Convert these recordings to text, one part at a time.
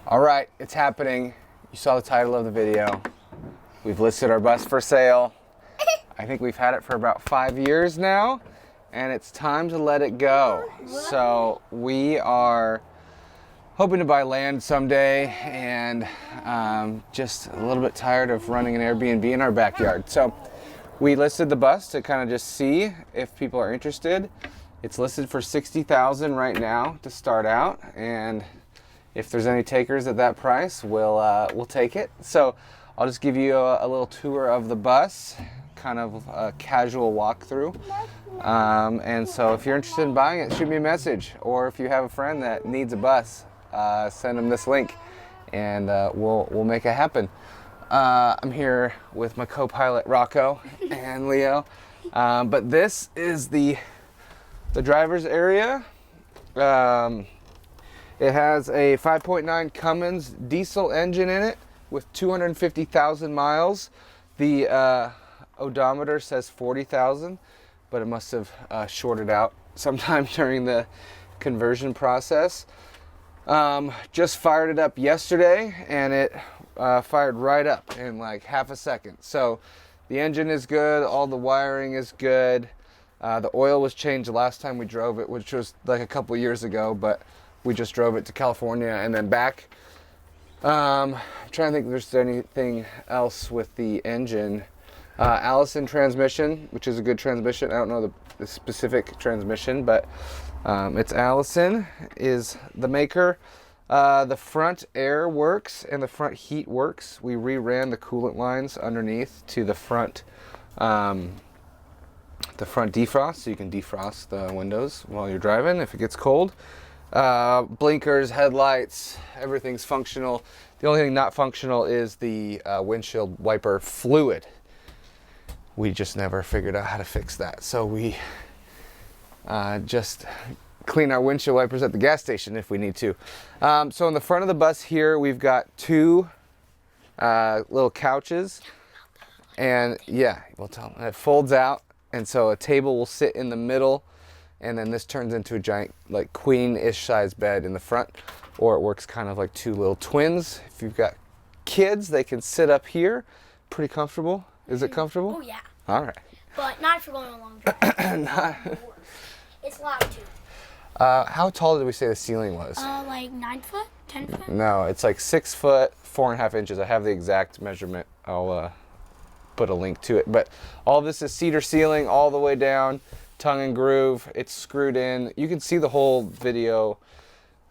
All right, it's happening. You saw the title of the video. We've listed our bus for sale. I think we've had it for about 5 years now, and it's time to let it go. So we are hoping to buy land someday, and just a little bit tired of running an Airbnb in our backyard. So we listed the bus to kind of just see if people are interested. It's listed for $60,000 right now to start out, and if there's any takers at that price, we'll take it. So I'll just give you a little tour of the bus, kind of a casual walkthrough. And so if you're interested in buying it, shoot me a message. Or if you have a friend that needs a bus, send them this link, and we'll make it happen. I'm here with my co-pilot Rocco and Leo. But this is the driver's area. It has a 5.9 Cummins diesel engine in it with 250,000 miles. The odometer says 40,000, but it must have shorted out sometime during the conversion process. Just fired it up yesterday, and it fired right up in like half a second. So the engine is good, all the wiring is good. The oil was changed the last time we drove it, which was like a couple years ago, but we just drove it to California and then back. I'm trying to think if there's anything else with the engine. Allison transmission, which is a good transmission. I don't know the specific transmission, but it's Allison is the maker. The front air works and the front heat works. We reran the coolant lines underneath to the front defrost, so you can defrost the windows while you're driving if it gets cold. Blinkers, headlights, everything's functional. The only thing not functional is the windshield wiper fluid. We just never figured out how to fix that, so we just clean our windshield wipers at the gas station if we need to. So in the front of the bus here, we've got two little couches, and yeah, we'll tell them. It folds out, and so a table will sit in the middle, and then this turns into a giant, like, queen-ish size bed in the front, or it works kind of like two little twins. If you've got kids, they can sit up here. Pretty comfortable. Is it comfortable? Oh, yeah. All right. But not if you're going on a long drive. It's loud, too. How tall did we say the ceiling was? Like 9 foot? 10 foot? No, it's like 6 foot, 4.5 inches. I have the exact measurement. I'll put a link to it. But all this is cedar ceiling all the way down. Tongue and groove, it's screwed in. You can see the whole video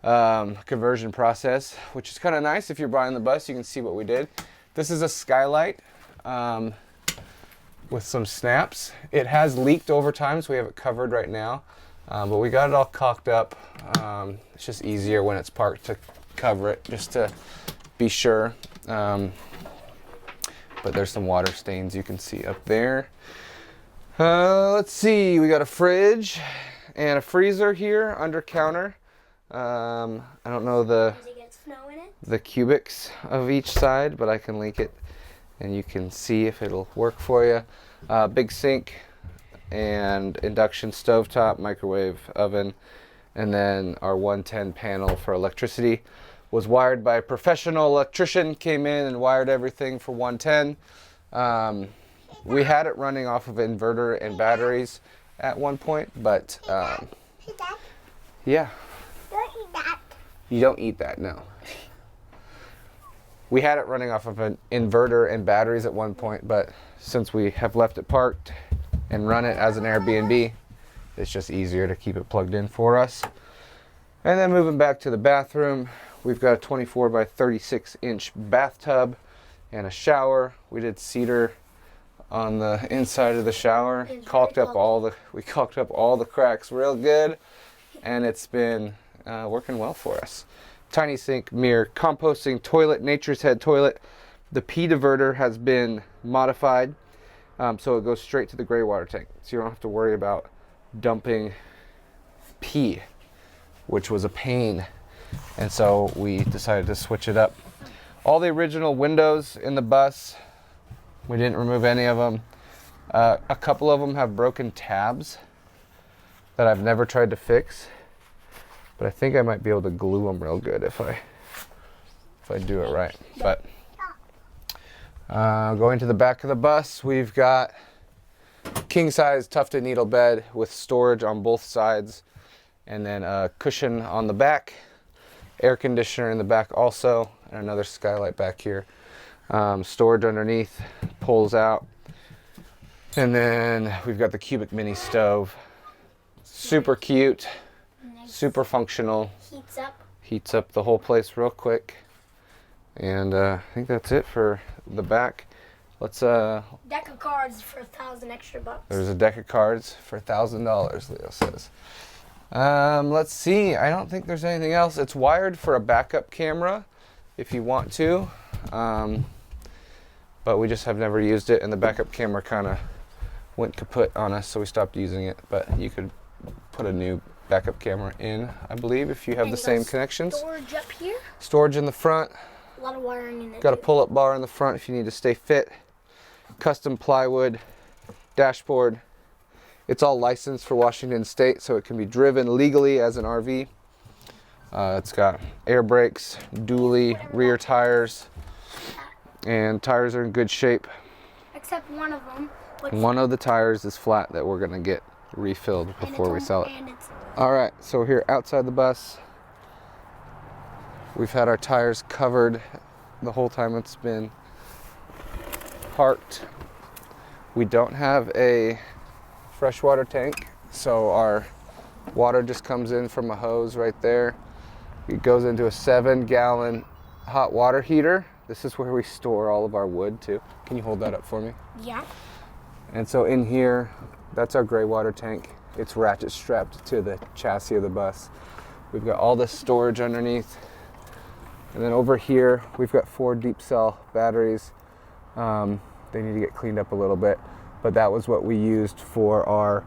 conversion process, which is kind of nice. If you're buying the bus, you can see what we did. This is a skylight with some snaps. It has leaked over time, so we have it covered right now, but we got it all caulked up. It's just easier when it's parked to cover it, just to be sure. But there's some water stains you can see up there. Let's see, we got a fridge and a freezer here under counter. I don't know Does it get snow in it? the cubics of each side, but I can link it and you can see if it'll work for you. Big sink and induction stovetop, microwave oven, and then our 110 panel for electricity was wired by a professional electrician, came in and wired everything for 110. We had it running off of inverter and batteries at one point, but yeah. Don't eat that. You don't eat that, no. We had it running off of an inverter and batteries at one point, but since we have left it parked and run it as an Airbnb, it's just easier to keep it plugged in for us. And then moving back to the bathroom, we've got a 24 by 36 inch bathtub and a shower. We did cedar on the inside of the shower. We caulked up all the cracks real good, and it's been working well for us. Tiny sink, mirror, composting toilet, nature's head toilet. The pee diverter has been modified, so it goes straight to the gray water tank, so you don't have to worry about dumping pee, which was a pain, and so we decided to switch it up. All the original windows in the bus, we didn't remove any of them. A couple of them have broken tabs that I've never tried to fix, but I think I might be able to glue them real good if I if I do it right. But going to the back of the bus, we've got king size Tuft and Needle bed with storage on both sides, and then a cushion on the back, air conditioner in the back also, and another skylight back here. Storage underneath, pulls out, and then we've got the cubic mini stove. Super cute, super functional. Heats up the whole place real quick. And I think that's it for the back. Let's deck of cards for $1,000 extra bucks. There's a deck of cards for $1,000, Leo says. Let's see. I don't think there's anything else. It's wired for a backup camera if you want to. But we just have never used it, and the backup camera kind of went kaput on us, so we stopped using it. But you could put a new backup camera in, I believe, if you have the same connections. Storage up here. Storage in the front. A lot of wiring in it. Got a pull-up bar in the front if you need to stay fit. Custom plywood dashboard. It's all licensed for Washington State, so it can be driven legally as an RV. It's got air brakes, dually rear tires, and tires are in good shape. Except one of them. One of the tires is flat that we're gonna get refilled before we sell it. All right, so we're here outside the bus. We've had our tires covered the whole time it's been parked. We don't have a freshwater tank, so our water just comes in from a hose right there. It goes into a 7-gallon hot water heater. This is where we store all of our wood too. Can you hold that up for me? Yeah. And so in here, that's our gray water tank. It's ratchet strapped to the chassis of the bus. We've got all this storage underneath. And then over here, we've got 4 deep cell batteries. They need to get cleaned up a little bit, but that was what we used for our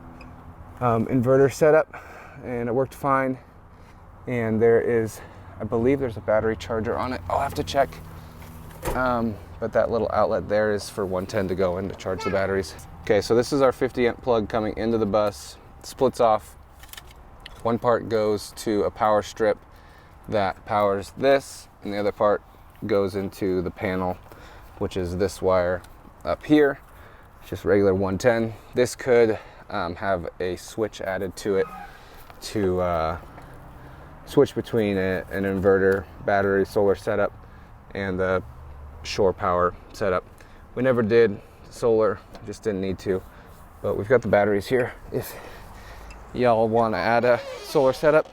inverter setup, and it worked fine. And there is, I believe there's a battery charger on it. I'll have to check. But that little outlet there is for 110 to go in to charge the batteries. Okay, so this is our 50 amp plug coming into the bus. It splits off. One part goes to a power strip that powers this, and the other part goes into the panel, which is this wire up here. It's just regular 110. This could have a switch added to it to switch between an inverter, battery, solar setup, and the shore power setup. We never did solar, just didn't need to, but we've got the batteries here if y'all want to add a solar setup.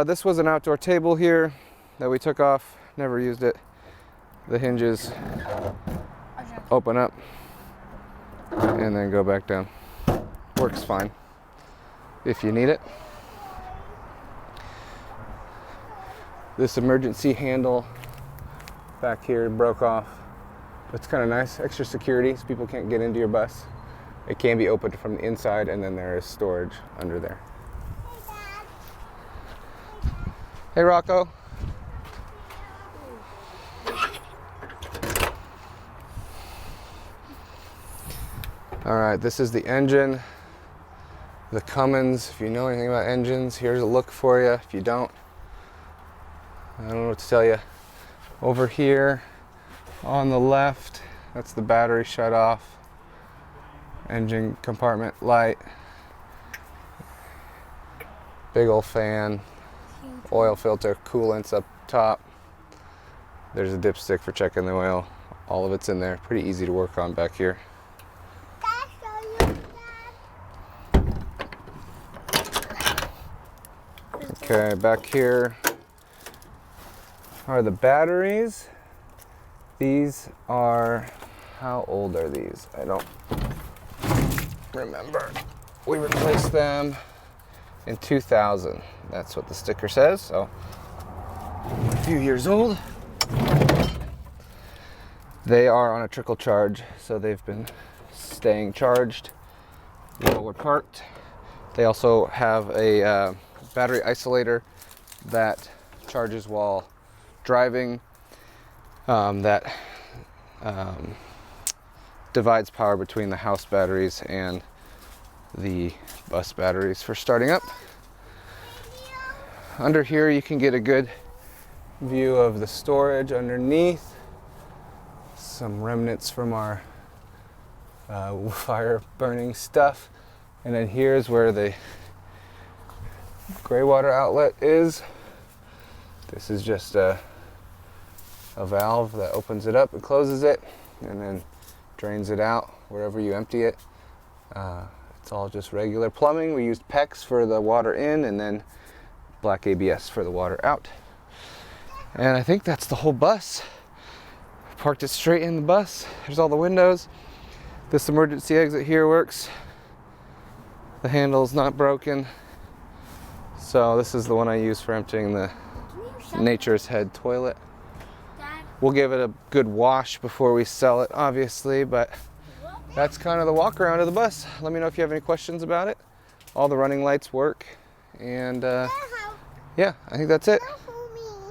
This was an outdoor table here that we took off, never used it. The hinges open up and then go back down. Works fine if you need it. This emergency handle back here broke off. It's kind of nice, extra security so people can't get into your bus. It can be opened from the inside, and then there is storage under there. Hey, Rocco. All right, this is the engine, the Cummins. If you know anything about engines, here's a look for you. If you don't, I don't know what to tell you. Over here on the left, that's the battery shut off. Engine compartment light. Big old fan. Oil filter, coolants up top. There's a dipstick for checking the oil. All of it's in there. Pretty easy to work on back here. Okay, back here are the batteries. These are, how old are these? I don't remember. We replaced them in 2000. That's what the sticker says, so a few years old. They are on a trickle charge, so they've been staying charged while we're parked. They also have a battery isolator that charges while driving, that divides power between the house batteries and the bus batteries for starting up. Under here you can get a good view of the storage underneath. Some remnants from our fire burning stuff. And then here's where the gray water outlet is. This is just a valve that opens it up and closes it and then drains it out wherever you empty it. It's all just regular plumbing. We used PEX for the water in and then black ABS for the water out. And I think that's the whole bus. Parked it straight in the bus. There's all the windows. This emergency exit here works. The handle's not broken. So this is the one I use for emptying the Nature's Head toilet. We'll give it a good wash before we sell it, obviously, but that's kind of the walk around of the bus. Let me know if you have any questions about it. All the running lights work, and yeah, I think that's it.